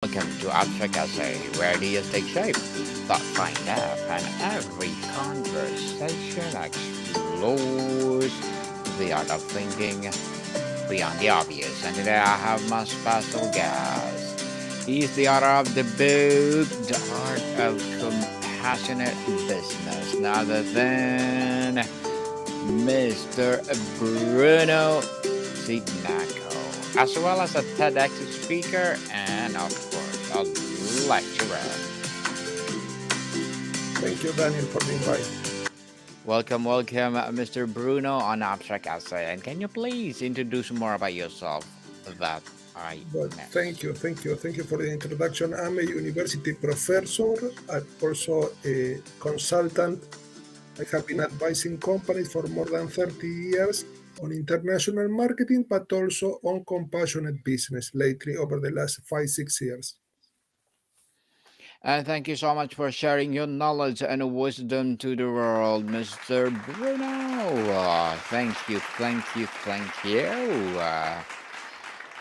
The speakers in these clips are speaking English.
Welcome to Abstract Essay, where ideas take shape, thought find depth, and every conversation explores the art of thinking beyond the obvious. And today I have my special guest. He's the author of the book, The Art of Compassionate Business, none other than Mr. Bruno Cignacco, as well as a TEDx speaker and, of course, a lecturer. Thank you, Daniel, for the invite. Welcome, Mr. Bruno on Abstract Essay. And can you please introduce more about yourself that I But thank missed? you, thank you, thank you for the introduction. I'm a university professor. I'm also a consultant. I have been advising companies for more than 30 years on international marketing, but also on compassionate business lately over the last 5, 6 years. And thank you so much for sharing your knowledge and wisdom to the world, Mr. Bruno. Thank you.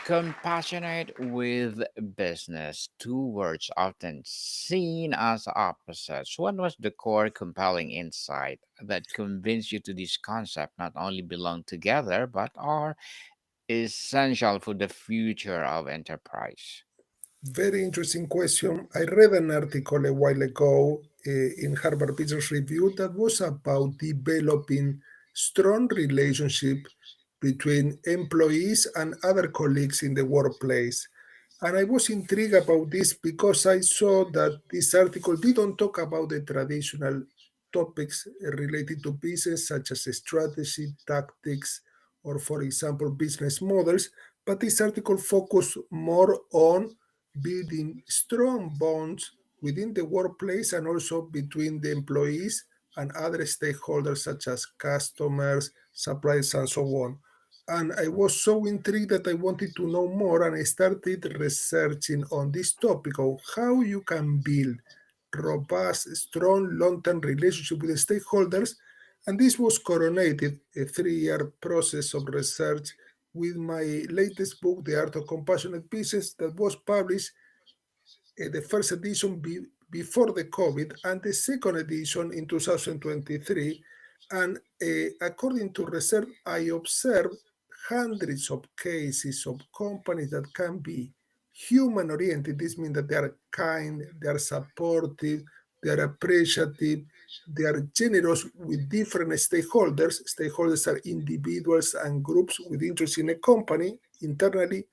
Compassionate with business, two words often seen as opposites. What was the core compelling insight that convinced you to this concept not only belong together but are essential for the future of enterprise? Very interesting question. I read an article a while ago in Harvard Business Review that was about developing strong relationship between employees and other colleagues in the workplace. And I was intrigued about this because I saw that this article didn't talk about the traditional topics related to business, such as strategy, tactics, or, for example, business models. But this article focused more on building strong bonds within the workplace and also between the employees and other stakeholders such as customers, suppliers, and so on. And I was so intrigued that I wanted to know more, and I started researching on this topic of how you can build robust, strong, long-term relationship with the stakeholders. And this was coronated a 3 year process of research with my latest book, The Art of Compassionate Business, that was published the first edition before the COVID and the second edition in 2023. And according to research, I observed hundreds of cases of companies that can be human oriented. This means that they are kind, they are supportive, they are appreciative, they are generous with different stakeholders. Stakeholders are individuals and groups with interest in a company internally,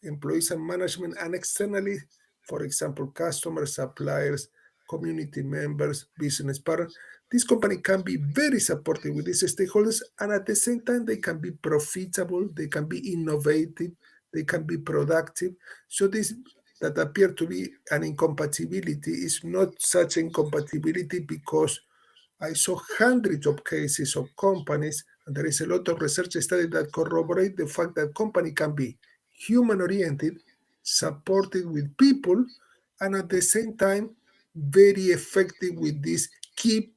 employees and management, and externally, for example, customers, suppliers, community members, business partners. This company can be very supportive with these stakeholders, and at the same time, they can be profitable, they can be innovative, they can be productive. So this that appear to be an incompatibility is not such incompatibility because I saw hundreds of cases of companies, and there is a lot of research studies that corroborate the fact that company can be human oriented, supported with people, and at the same time, very effective with these key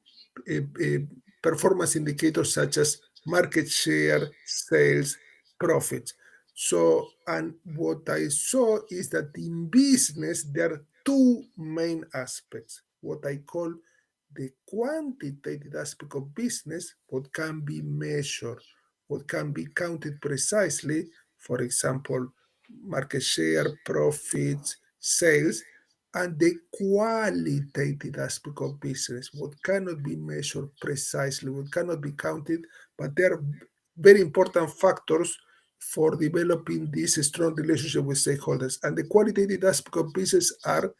performance indicators such as market share, sales, profits. So, and what I saw is that in business, there are two main aspects, what I call the quantitative aspect of business, what can be measured, what can be counted precisely, for example, market share, profits, sales, and the qualitative aspect of business, what cannot be measured precisely, what cannot be counted, but they are very important factors for developing this strong relationship with stakeholders. And the qualitative aspect of business are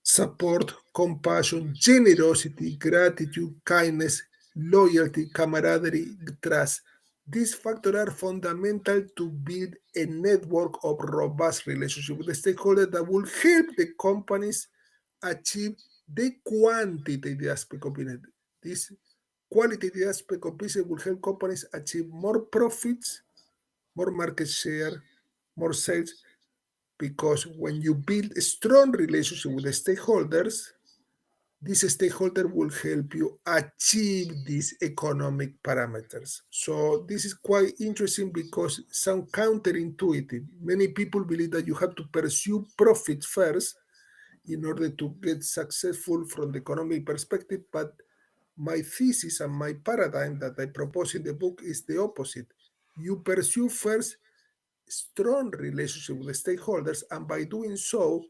support, compassion, generosity, gratitude, kindness, loyalty, camaraderie, trust. These factors are fundamental to build a network of robust relationships with the stakeholders that will help the companies achieve the quantitative aspect of business. This qualitative aspect of business will help companies achieve more profits, more market share, more sales, because when you build a strong relationship with the stakeholders, this stakeholder will help you achieve these economic parameters. So this is quite interesting because sound counterintuitive. Many people believe that you have to pursue profit first in order to get successful from the economic perspective, but my thesis and my paradigm that I propose in the book is the opposite. You pursue first strong relationship with the stakeholders, and by doing so,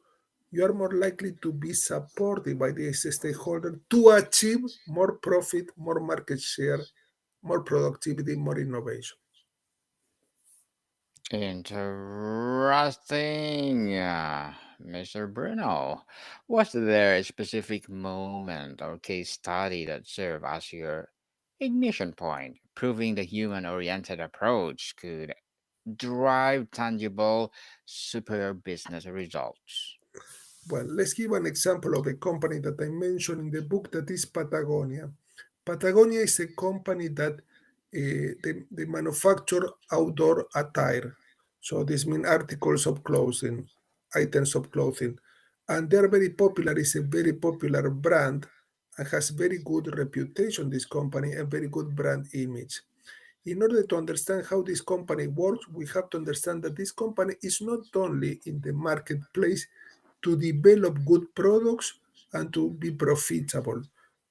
you are more likely to be supported by these stakeholders to achieve more profit, more market share, more productivity, more innovation. Interesting, Mr. Bruno. Was there a specific moment or case study that served as your ignition point, proving the human oriented approach could drive tangible, superior business results? Well, let's give an example of a company that I mentioned in the book that is Patagonia. Patagonia is a company that they manufacture outdoor attire. So this means articles of clothing, items of clothing. And they're very popular. It's a very popular brand and has very good reputation, this company, and very good brand image. In order to understand how this company works, we have to understand that this company is not only in the marketplace to develop good products and to be profitable.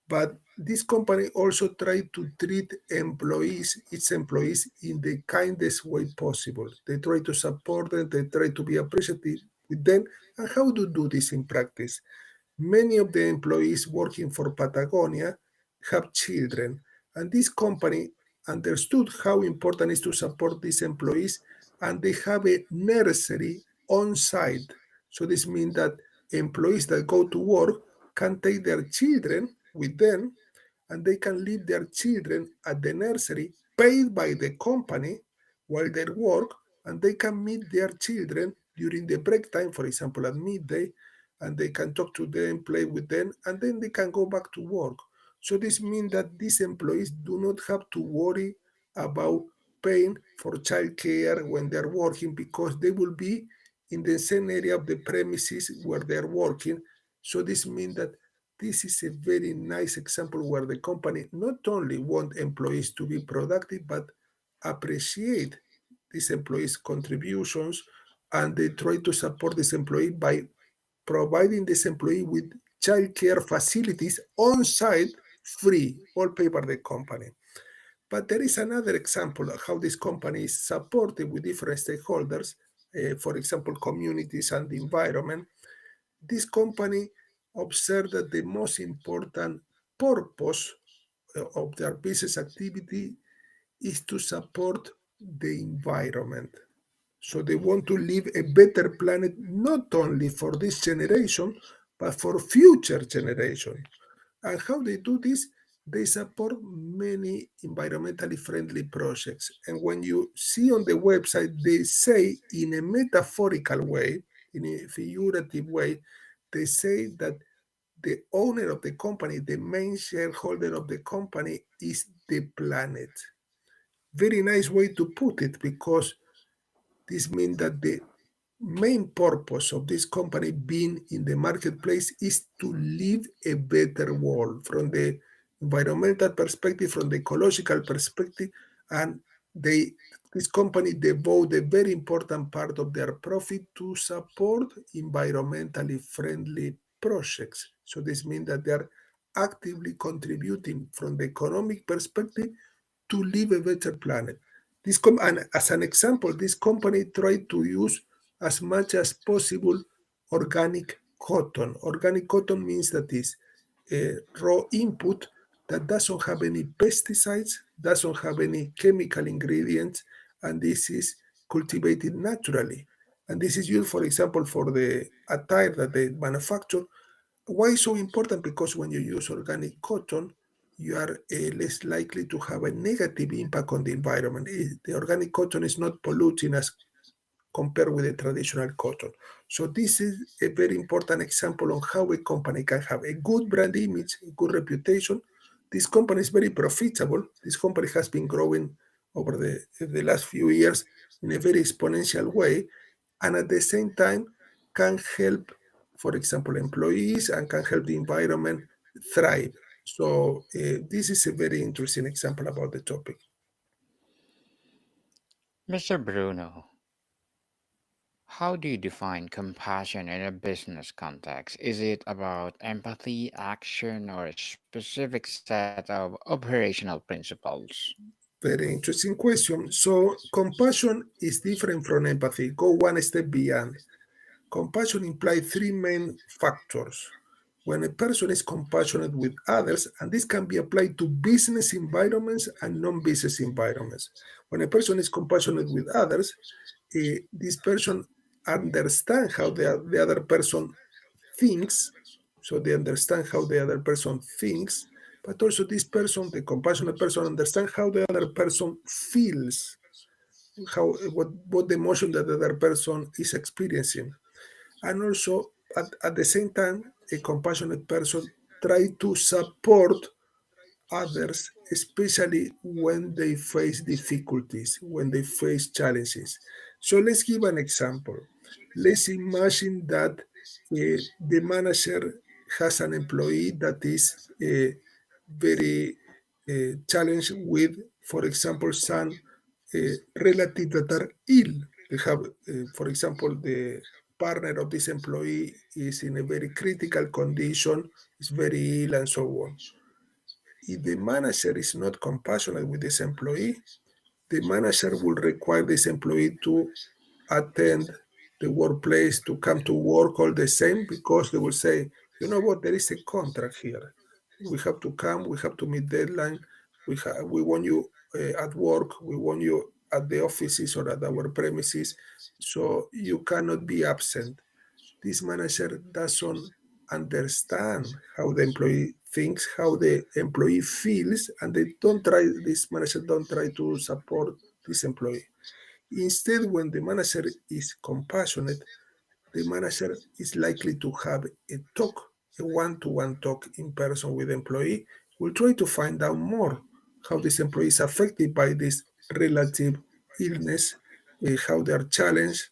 But this company also try to treat its employees in the kindest way possible. They try to support them, they try to be appreciative with them. And how to do this in practice? Many of the employees working for Patagonia have children, and this company understood how important it is to support these employees, and they have a nursery on site. So this means that employees that go to work can take their children with them, and they can leave their children at the nursery paid by the company while they work, and they can meet their children during the break time, for example, at midday, and they can talk to them, play with them, and then they can go back to work. So this means that these employees do not have to worry about paying for childcare when they're working because they will be in the same area of the premises where they're working. So this means that this is a very nice example where the company not only want employees to be productive, but appreciate these employees' contributions, and they try to support this employee by providing this employee with childcare facilities on site free, all paid by the company. But there is another example of how this company is supported with different stakeholders, for example, communities and the environment. This company observed that the most important purpose of their business activity is to support the environment. So they want to leave a better planet not only for this generation, but for future generation. And how they do this? They support many environmentally friendly projects. And when you see on the website, they say in a metaphorical way, in a figurative way, they say that the owner of the company, the main shareholder of the company, is the planet. Very nice way to put it because this means that the main purpose of this company being in the marketplace is to live a better world from the environmental perspective, from the ecological perspective, and they this company devote a very important part of their profit to support environmentally friendly projects. So this means that they are actively contributing from the economic perspective to live a better planet. And as an example, this company tried to use as much as possible organic cotton. Organic cotton means that is a raw input that doesn't have any pesticides, doesn't have any chemical ingredients, and this is cultivated naturally. And this is used, for example, for the attire that they manufacture. Why so important? Because when you use organic cotton, you are less likely to have a negative impact on the environment. The organic cotton is not polluting as compared with the traditional cotton. So this is a very important example on how a company can have a good brand image, a good reputation. This company is very profitable. This company has been growing over the last few years in a very exponential way, and at the same time can help, for example, employees and can help the environment thrive. So this is a very interesting example about the topic. Mr. Bruno, how do you define compassion in a business context? Is it about empathy, action, or a specific set of operational principles? Very interesting question. So compassion is different from empathy. Go one step beyond. Compassion implies three main factors. When a person is compassionate with others, and this can be applied to business environments and non-business environments. When a person is compassionate with others, this person understands how the other person thinks, so they understand how the other person thinks, but also this person, the compassionate person, understands how the other person feels, how what the emotion that the other person is experiencing. And also at the same time, a compassionate person try to support others, especially when they face difficulties, when they face challenges. So let's give an example. Let's imagine that the manager has an employee that is very challenged with, for example, some relatives that are ill. They have, for example, the partner of this employee is in a very critical condition, is very ill, and so on. If the manager is not compassionate with this employee, the manager will require this employee to attend the workplace, to come to work all the same, because they will say, you know what, there is a contract here. We have to come, we have to meet deadline, we want you at work, we want you at the offices or at our premises, so you cannot be absent. This manager doesn't understand how the employee thinks, how the employee feels, and this manager don't try to support this employee. Instead, when the manager is compassionate, the manager is likely to have a talk, a one-to-one talk in person with the employee. Will try to find out more how this employee is affected by this relative illness, how they are challenged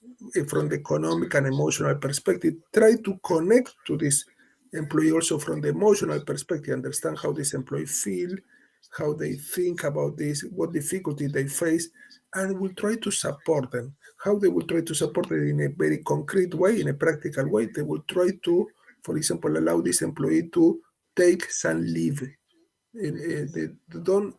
from the economic and emotional perspective. Try to connect to this employee also from the emotional perspective, understand how this employee feel, how they think about this, what difficulty they face, and will try to support them. How they will try to support it in a very concrete way, in a practical way. They will try to, for example, allow this employee to take some leave. They don't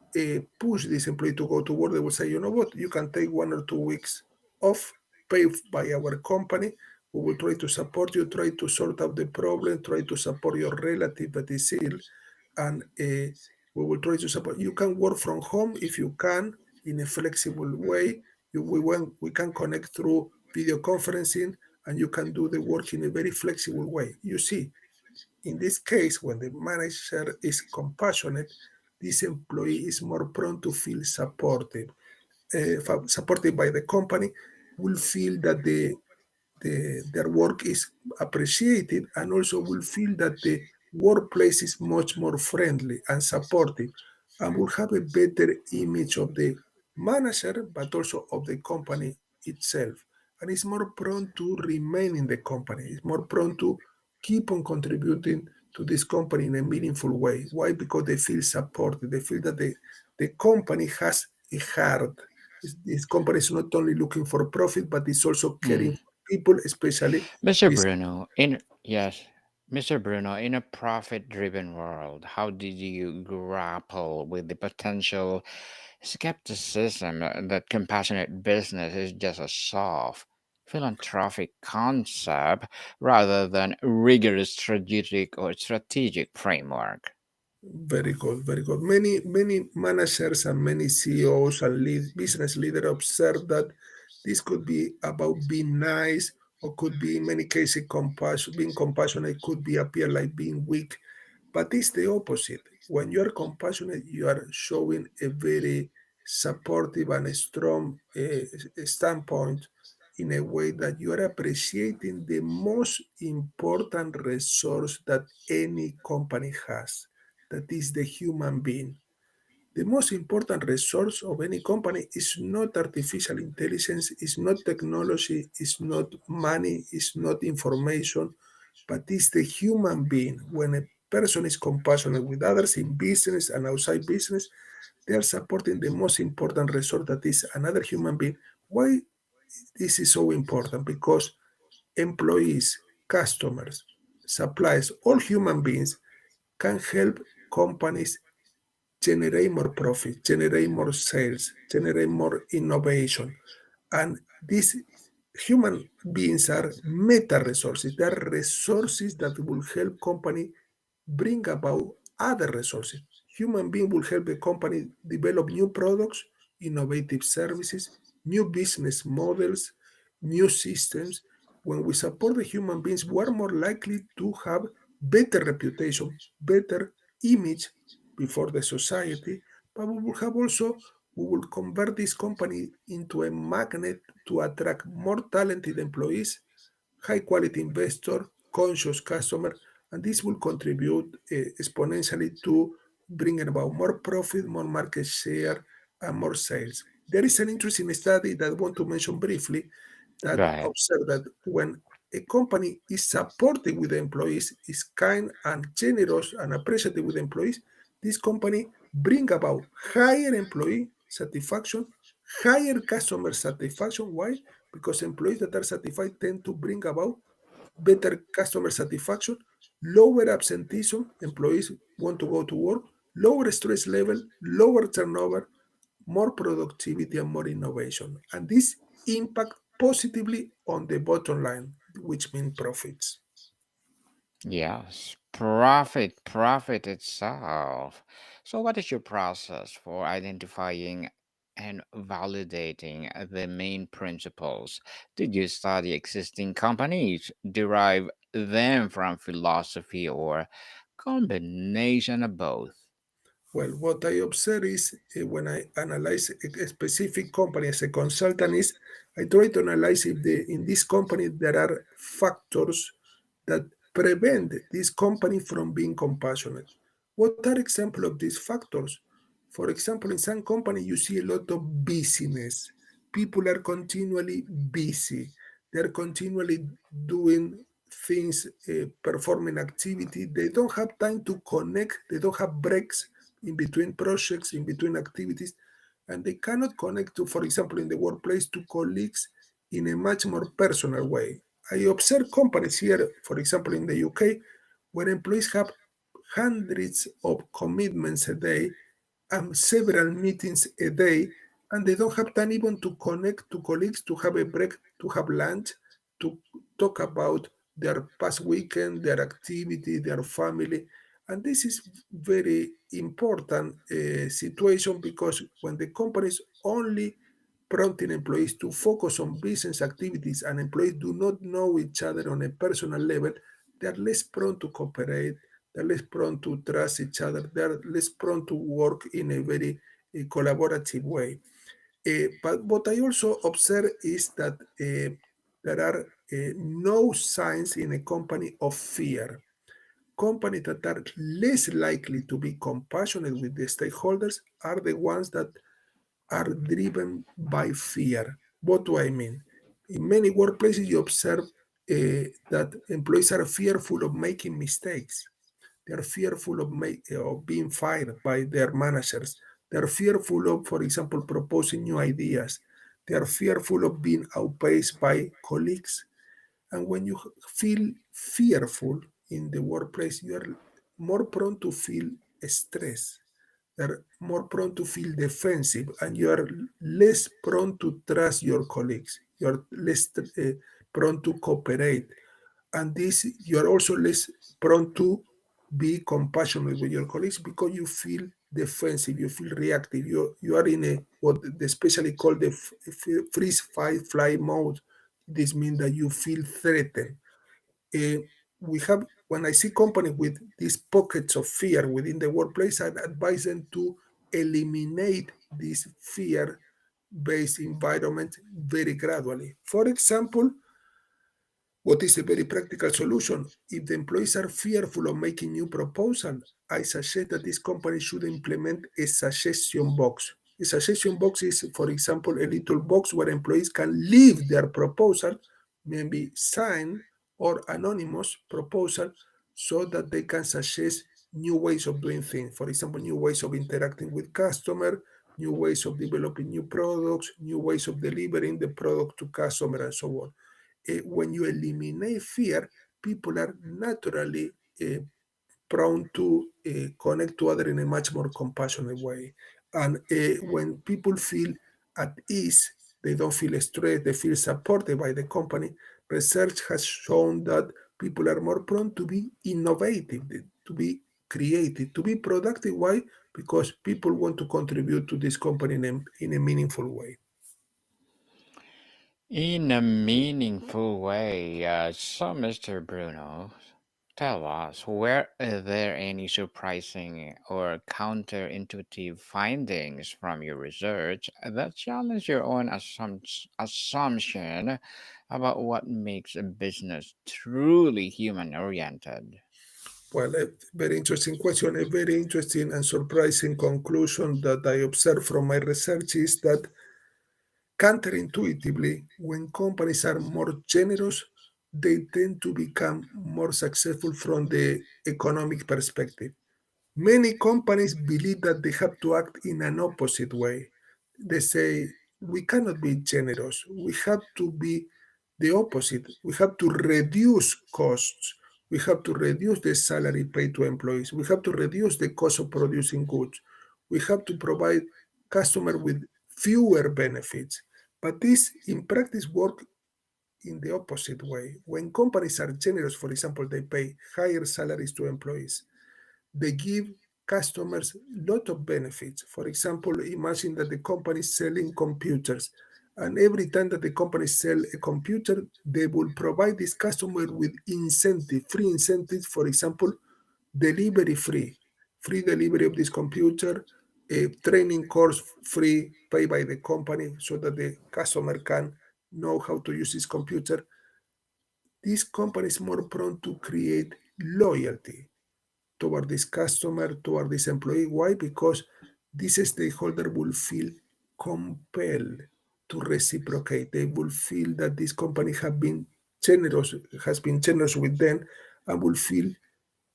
push this employee to go to work. They will say, you know what, you can take 1 or 2 weeks off, paid by our company. We will try to support you, try to sort out the problem, try to support your relative that is ill, and we will try to support. You can work from home if you can in a flexible way. We can connect through video conferencing, and you can do the work in a very flexible way. You see, in this case, when the manager is compassionate, this employee is more prone to feel supported by the company, will feel that their work is appreciated, and also will feel that the workplace is much more friendly and supportive, and will have a better image of the manager, but also of the company itself. And is more prone to remain in the company, is more prone to keep on contributing to this company in a meaningful way. Why? Because they feel supported. They feel that the company has a heart. This company is not only looking for profit, but it's also caring Mm. for people, especially Mr. this. Bruno, in yes, Mr. Bruno, in a profit-driven world, how did you grapple with the potential skepticism that compassionate business is just a soft, philanthropic concept rather than rigorous strategic framework? Very good, very good. Many managers and many CEOs and business leaders observe that this could be about being nice, or could be in many cases being compassionate could be appear like being weak, but it's the opposite. When you are compassionate, you are showing a very supportive and a strong standpoint, in a way that you are appreciating the most important resource that any company has, that is the human being. The most important resource of any company is not artificial intelligence, is not technology, is not money, is not information, but it's the human being. When a person is compassionate with others in business and outside business, they are supporting the most important resource that is another human being. Why this is so important? Because employees, customers, suppliers, all human beings can help companies generate more profit, generate more sales, generate more innovation. And these human beings are meta resources. They are resources that will help company bring about other resources. Human being will help the company develop new products, innovative services, new business models, new systems. When we support the human beings, we are more likely to have better reputation, better image before the society, but we will have also we will convert this company into a magnet to attract more talented employees, high quality investor, conscious customer, and this will contribute exponentially to bringing about more profit, more market share, and more sales. There is an interesting study that I want to mention briefly that Go ahead. observe that when a company is supportive with the employees, is kind and generous and appreciative with employees, this company bring about higher employee satisfaction, higher customer satisfaction. Why? Because employees that are satisfied tend to bring about better customer satisfaction, lower absenteeism, employees want to go to work, lower stress level, lower turnover, more productivity and more innovation. And this impact positively on the bottom line, which means profits. Yes, profit itself. So, what is your process for identifying and validating the main principles? Did you study existing companies, derive them from philosophy, or combination of both? Well, what I observe is when I analyze a specific company as a consultant is I try to analyze if in this company there are factors that prevent this company from being compassionate. What are examples of these factors? For example, in some company you see a lot of busyness. People are continually busy. They're continually doing things, performing activity. They don't have time to connect. They don't have breaks in between projects, in between activities, and they cannot connect to, for example, in the workplace to colleagues in a much more personal way. I observe companies here, for example, in the UK, where employees have hundreds of commitments a day and several meetings a day, and they don't have time even to connect to colleagues, to have a break, to have lunch, to talk about their past weekend, their activity, their family. And this is very important situation because when the company is only prompting employees to focus on business activities and employees do not know each other on a personal level, they are less prone to cooperate, they're less prone to trust each other, they're less prone to work in a very collaborative way. But what I also observe is that there are no signs in a company of fear. Companies that are less likely to be compassionate with the stakeholders are the ones that are driven by fear. What do I mean? In many workplaces, you observe that employees are fearful of making mistakes. They are fearful of being fired by their managers. They are fearful of, for example, proposing new ideas. They are fearful of being outpaced by colleagues. And when you feel fearful in the workplace, you are more prone to feel stress. You're more prone to feel defensive and you are less prone to trust your colleagues. You're less prone to cooperate. And this, you're also less prone to be compassionate with your colleagues because you feel defensive, you feel reactive. You are in a what they specially call the freeze, fight, fly mode. This means that you feel threatened. uh, we have when I see companies with these pockets of fear within the workplace, I advise them to eliminate this fear-based environment very gradually. For example, what is a very practical solution? If the employees are fearful of making new proposal, I suggest that this company should implement a suggestion box. A suggestion box is, for example, a little box where employees can leave their proposal, maybe signed or anonymous proposal, so that they can suggest new ways of doing things. For example, new ways of interacting with customer, new ways of developing new products, new ways of delivering the product to customer, and so on. When you eliminate fear, people are naturally prone to connect to other in a much more compassionate way. And when people feel at ease, they don't feel stressed, they feel supported by the company. Research has shown that people are more prone to be innovative, to be creative, to be productive. Why? Because people want to contribute to this company in a meaningful way. In a meaningful way, so Mr. Bruno, tell us, were there any surprising or counterintuitive findings from your research that challenge your own assumption about what makes a business truly human oriented? Well, a very interesting question. A very interesting and surprising conclusion that I observed from my research is that counterintuitively, when companies are more generous, they tend to become more successful from the economic perspective. Many companies believe that they have to act in an opposite way. They say, we cannot be generous. We have to be the opposite. We have to reduce costs. We have to reduce the salary paid to employees. We have to reduce the cost of producing goods. We have to provide customer with fewer benefits. But this in practice work in the opposite way. When companies are generous, for example, they pay higher salaries to employees, they give customers a lot of benefits. For example, imagine that the company is selling computers, and every time that the company sell a computer, they will provide this customer with incentive, free incentives. For example, delivery free delivery of this computer, a training course free, paid by the company, so that the customer can know how to use this computer. This company is more prone to create loyalty toward this customer, toward this employee. Why? Because this stakeholder will feel compelled to reciprocate. They will feel that this company generous, has been generous with them, and will feel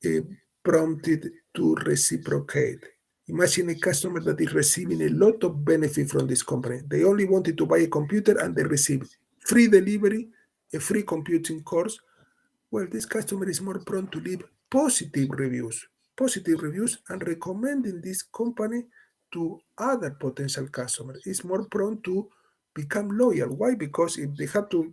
uh, prompted to reciprocate. Imagine a customer that is receiving a lot of benefit from this company. They only wanted to buy a computer and they receive free delivery, a free computing course. Well, this customer is more prone to leave positive reviews, and recommending this company to other potential customers. Is more prone to become loyal. Why? Because if they have to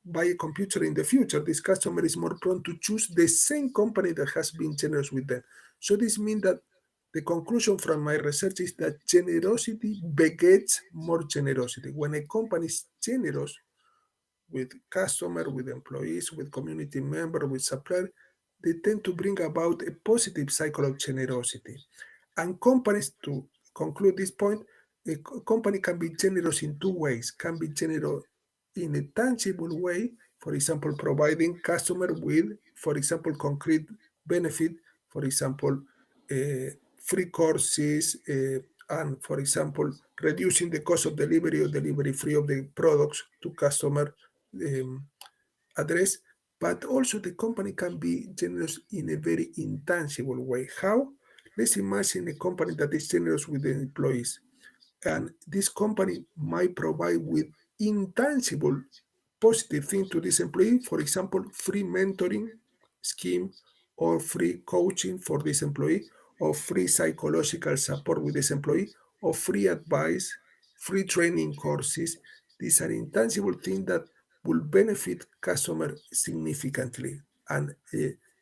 buy a computer in the future, this customer is more prone to choose the same company that has been generous with them. So this means that the conclusion from my research is that generosity begets more generosity. When a company is generous, with customer, with employees, with community member, with supplier, they tend to bring about a positive cycle of generosity. And companies, to conclude this point, a company can be generous in two ways. Can be generous in a tangible way, for example, providing customer with, for example, concrete benefit, for example, free courses, and for example, reducing the cost of delivery or delivery free of the products to customer um, address. But also the company can be generous in a very intangible way. How? Let's imagine a company that is generous with the employees, and this company might provide with intangible positive thing to this employee. For example, free mentoring scheme, or free coaching for this employee, or free psychological support with this employee, or free advice, free training courses. These are intangible things that will benefit customer significantly, and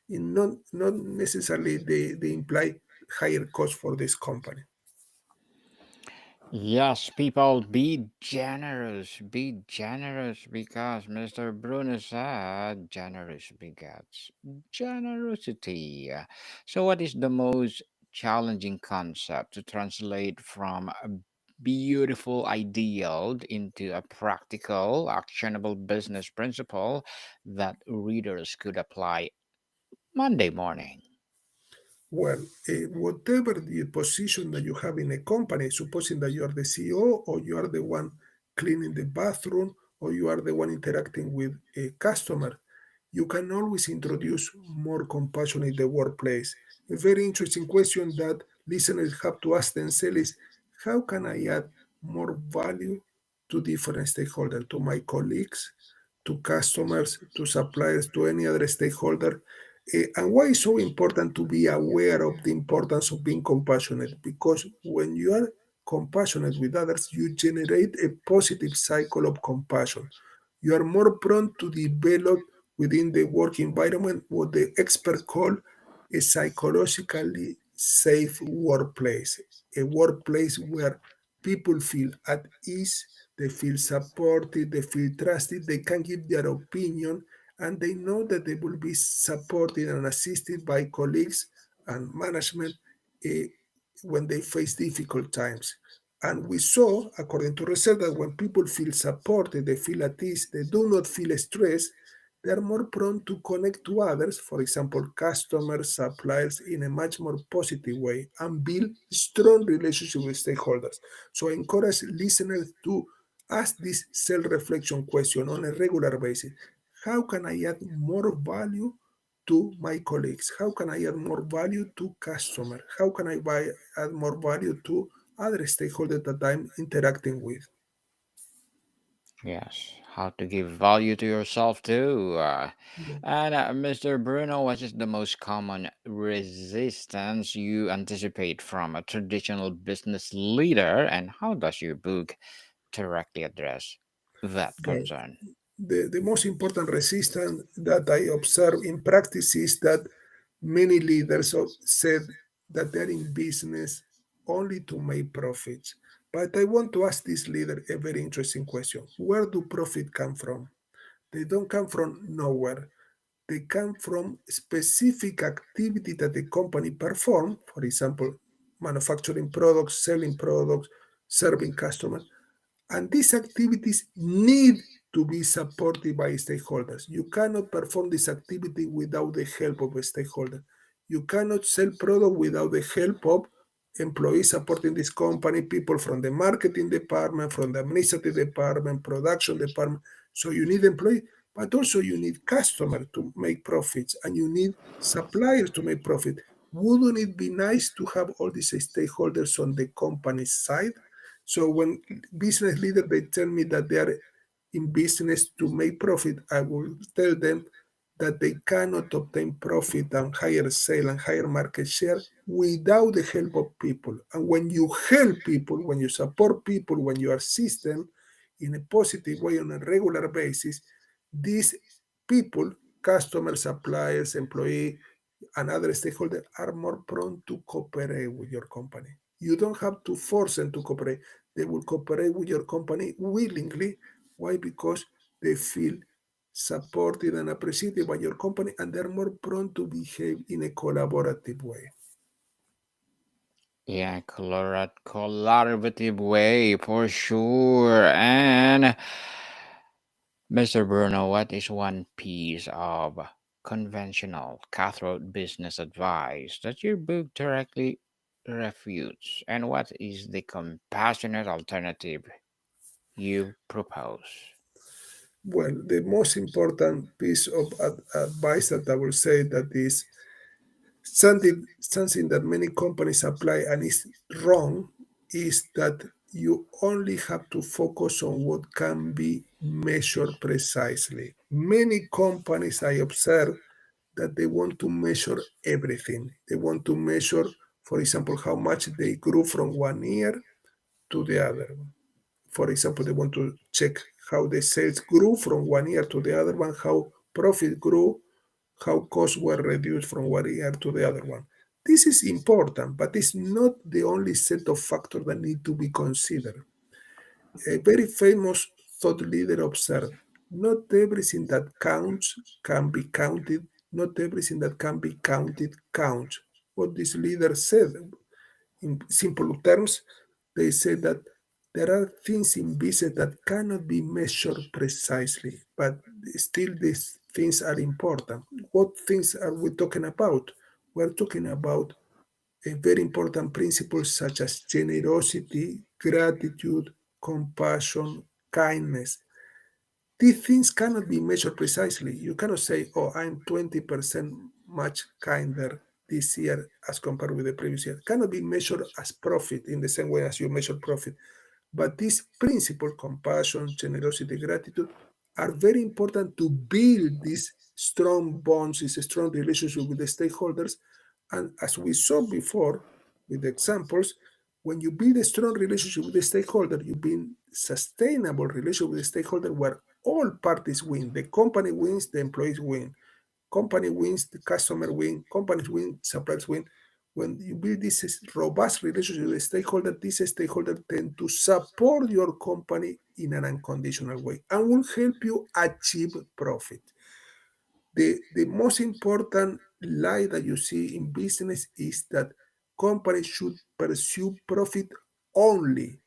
not necessarily they imply higher cost for this company. Yes, people, be generous because Mr. Bruno said generous begets generosity. So, what is the most challenging concept to translate from a beautiful ideal into a practical, actionable business principle that readers could apply Monday morning? Well, whatever the position that you have in a company, supposing that you are the CEO, or you are the one cleaning the bathroom, or you are the one interacting with a customer, You can always introduce more compassion in the workplace. A very interesting question that listeners have to ask themselves is, how can I add more value to different stakeholders, to my colleagues, to customers, to suppliers, to any other stakeholder? And why is so important to be aware of the importance of being compassionate? Because when you are compassionate with others, you generate a positive cycle of compassion. You are more prone to develop within the work environment what the expert call a psychologically safe workplace, a workplace where people feel at ease, they feel supported, they feel trusted, they can give their opinion, and they know that they will be supported and assisted by colleagues and management eh, when they face difficult times. And we saw, according to research, that when people feel supported, they feel at ease, they do not feel stressed, they are more prone to connect to others, for example, customers, suppliers, in a much more positive way and build strong relationships with stakeholders. So I encourage listeners to ask this self-reflection question on a regular basis. How can I add more value to my colleagues? How can I add more value to customers? How can add more value to other stakeholders that I'm interacting with? Yes, how to give value to yourself too. And Mr. Bruno, what is the most common resistance you anticipate from a traditional business leader, and how does your book directly address that Well, concern? the most important resistance that I observe in practice is that many leaders said that they're in business only to make profits. But I want to ask this leader a very interesting question. Where do profit come from? They don't come from nowhere. They come from specific activity that the company perform, for example, manufacturing products, selling products, serving customers, and these activities need to be supported by stakeholders. You cannot perform this activity without the help of a stakeholder. You cannot sell product without the help of employees supporting this company, people from the marketing department, from the administrative department, production department. So you need employees, but also you need customers to make profits and you need suppliers to make profit. Wouldn't it be nice to have all these stakeholders on the company's side? So when business leaders they tell me that they are in business to make profit, I will tell them that they cannot obtain profit and higher sale and higher market share without the help of people. And when you help people, when you support people, when you assist them in a positive way on a regular basis, these people, customers, suppliers, employee, and other stakeholders are more prone to cooperate with your company. You don't have to force them to cooperate. They will cooperate with your company willingly. Why? Because they feel supported and appreciated by your company and they're more prone to behave in a collaborative way. Yeah, collaborative way for sure. And Mr. Bruno, what is one piece of conventional cutthroat business advice that your book directly refutes? And what is the compassionate alternative you propose? Well, the most important piece of advice that I will say that is something that many companies apply and is wrong is that you only have to focus on what can be measured precisely. Many companies I observe that they want to measure everything. They want to measure, for example, how much they grew from one year to the other. For example, they want to check how the sales grew from one year to the other one, how profit grew, how costs were reduced from one year to the other one. This is important, but it's not the only set of factors that need to be considered. A very famous thought leader observed, not everything that counts can be counted, not everything that can be counted counts. What this leader said, in simple terms, they say that there are things in business that cannot be measured precisely, but still these things are important. What things are we talking about? We're talking about a very important principles such as generosity, gratitude, compassion, kindness. These things cannot be measured precisely. You cannot say, oh, I'm 20% much kinder this year as compared with the previous year. Cannot be measured as profit in the same way as you measure profit. But these principles, compassion, generosity, gratitude, are very important to build these strong bonds, this strong relationship with the stakeholders. And as we saw before with the examples, when you build a strong relationship with the stakeholder, you build sustainable relationship with the stakeholder where all parties win. The company wins, the employees win. Company wins, the customer win, companies win, suppliers win. When you build this robust relationship with stakeholders, these stakeholders tend to support your company in an unconditional way and will help you achieve profit. The most important lie that you see in business is that companies should pursue profit only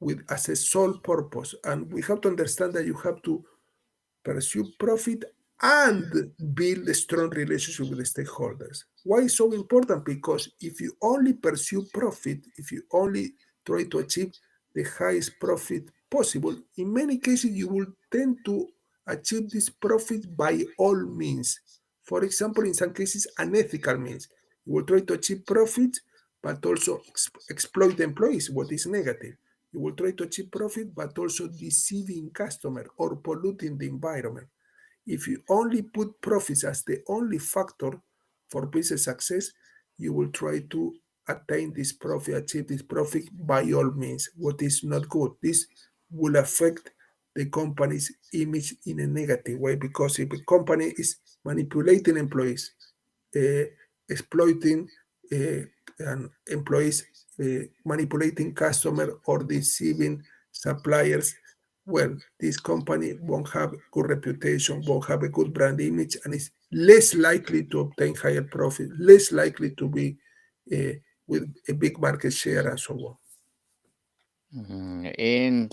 with as a sole purpose. And we have to understand that you have to pursue profit and build a strong relationship with the stakeholders. Why is so important? Because if you only pursue profit, if you only try to achieve the highest profit possible, in many cases you will tend to achieve this profit by all means. For example, in some cases, unethical means. You will try to achieve profit, but also exploit the employees, what is negative. You will try to achieve profit, but also deceiving customer or polluting the environment. If you only put profits as the only factor for business success, you will try to attain this profit, achieve this profit by all means, what is not good. This will affect the company's image in a negative way because if a company is manipulating employees, uh, exploiting uh, and employees, manipulating customer or deceiving suppliers, well, this company won't have good reputation, won't have a good brand image, and is less likely to obtain higher profit, less likely to be uh, with a big market share and so on. Interesting,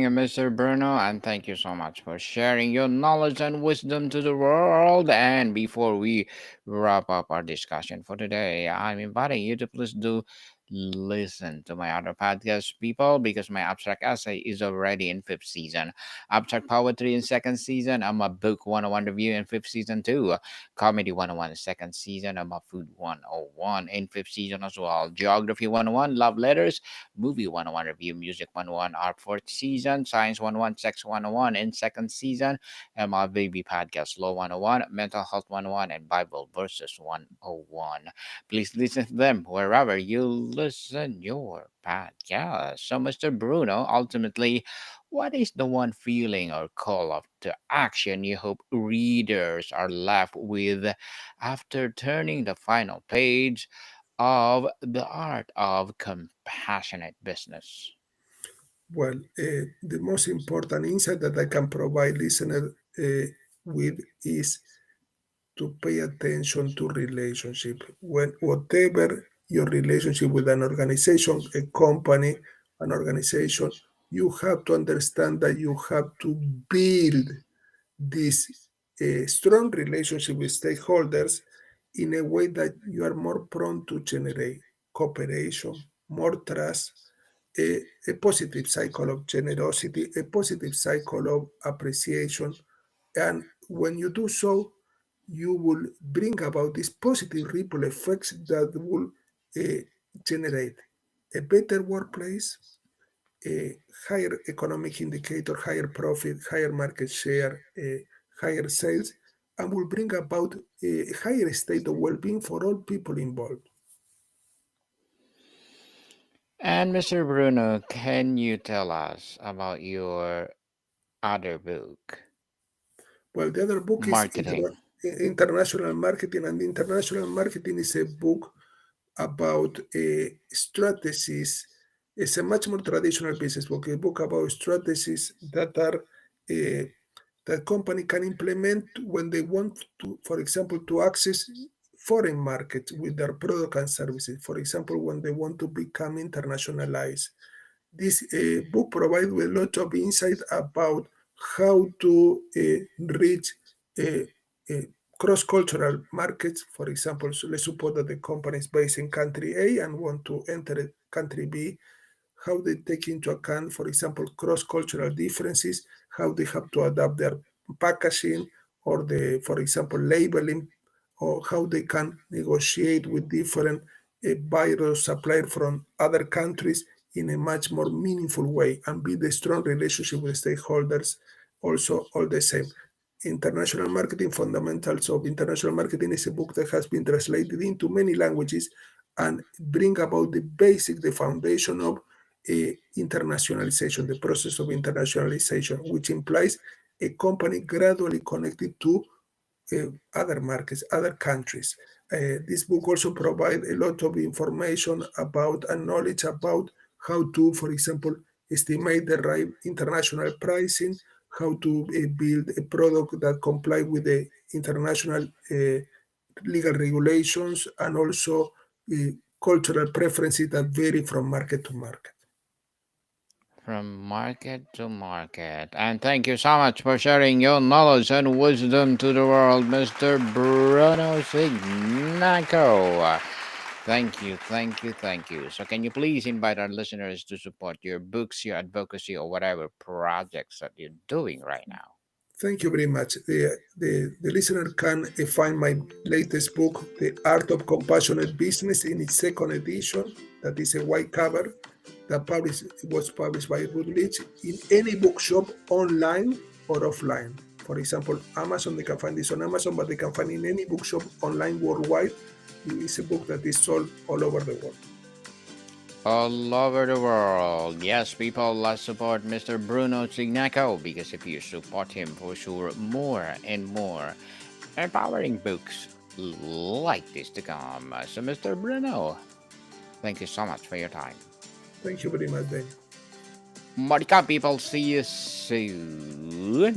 Mr. Bruno, and thank you so much for sharing your knowledge and wisdom to the world. And before we wrap up our discussion for today, I'm inviting you to please do listen to my other podcast, people, because my abstract essay is already in fifth season. Abstract poetry in second season. I'm a book 101 review in fifth season too. Comedy 101 second season. I'm a food 101 in fifth season as well. Geography 101, love letters. Movie 101 review, Music 101, Art fourth season, Science 101, Sex 101 in second season, and my baby podcast, Law 101, Mental Health 101, and Bible Verses 101. Please listen to them wherever you listen your podcast. So, Mr. Bruno, ultimately, what is the one feeling or call of to action you hope readers are left with after turning the final page of the art of compassionate business? Well, the most important insight that I can provide listener with is to pay attention to relationship. When whatever your relationship with an organization, a company, an organization, you have to understand that you have to build this strong relationship with stakeholders in a way that you are more prone to generate cooperation, more trust, a positive cycle of generosity, a positive cycle of appreciation. And when you do so, you will bring about these positive ripple effects that will uh, generate a better workplace, a higher economic indicator, higher profit, higher market share, higher sales, and will bring about a higher state of well-being for all people involved. And Mr. Bruno, can you tell us about your other book, Well, the other book is Marketing? International Marketing, and International Marketing is a book about strategies. It's a much more traditional business book, a book about strategies that are that company can implement when they want to, for example, to access foreign markets with their product and services. For example, when they want to become internationalized. This book provides a lot of insight about how to reach uh, uh, cross-cultural markets. For example, so let's suppose that the company is based in country A and want to enter country B. how they take into account, for example, cross-cultural differences, how they have to adapt their packaging or the, for example, labeling, or how they can negotiate with different buyers suppliers from other countries in a much more meaningful way and build a strong relationship with stakeholders also all the same. International Marketing Fundamentals of International Marketing is a book that has been translated into many languages and bring about the basic, the foundation of internationalization, the process of internationalization, which implies a company gradually connected to other markets, other countries. This book also provides a lot of information about and knowledge about how to, for example, estimate the right international pricing, how to build a product that comply with the international legal regulations, and also uh, cultural preferences that vary from market to market. From market to market. And thank you so much for sharing your knowledge and wisdom to the world, Mr. Bruno Cignacco. Thank you, thank you, thank you. So, can you please invite our listeners to support your books, your advocacy, or whatever projects that you're doing right now? Thank you very much. The listener can find my latest book, The Art of Compassionate Business, in its second edition. That is a white cover that was published by Routledge in any bookshop, online or offline. For example, Amazon, they can find this on Amazon, but they can find in any bookshop online worldwide. It's a book that is sold all over the world. All over the world. Yes, people, let's support Mr. Bruno Cignacco because if you support him, for sure, more and more empowering books like this to come. So, Mr. Bruno, thank you so much for your time. Thank you very much, Ben. Marika, people, see you soon.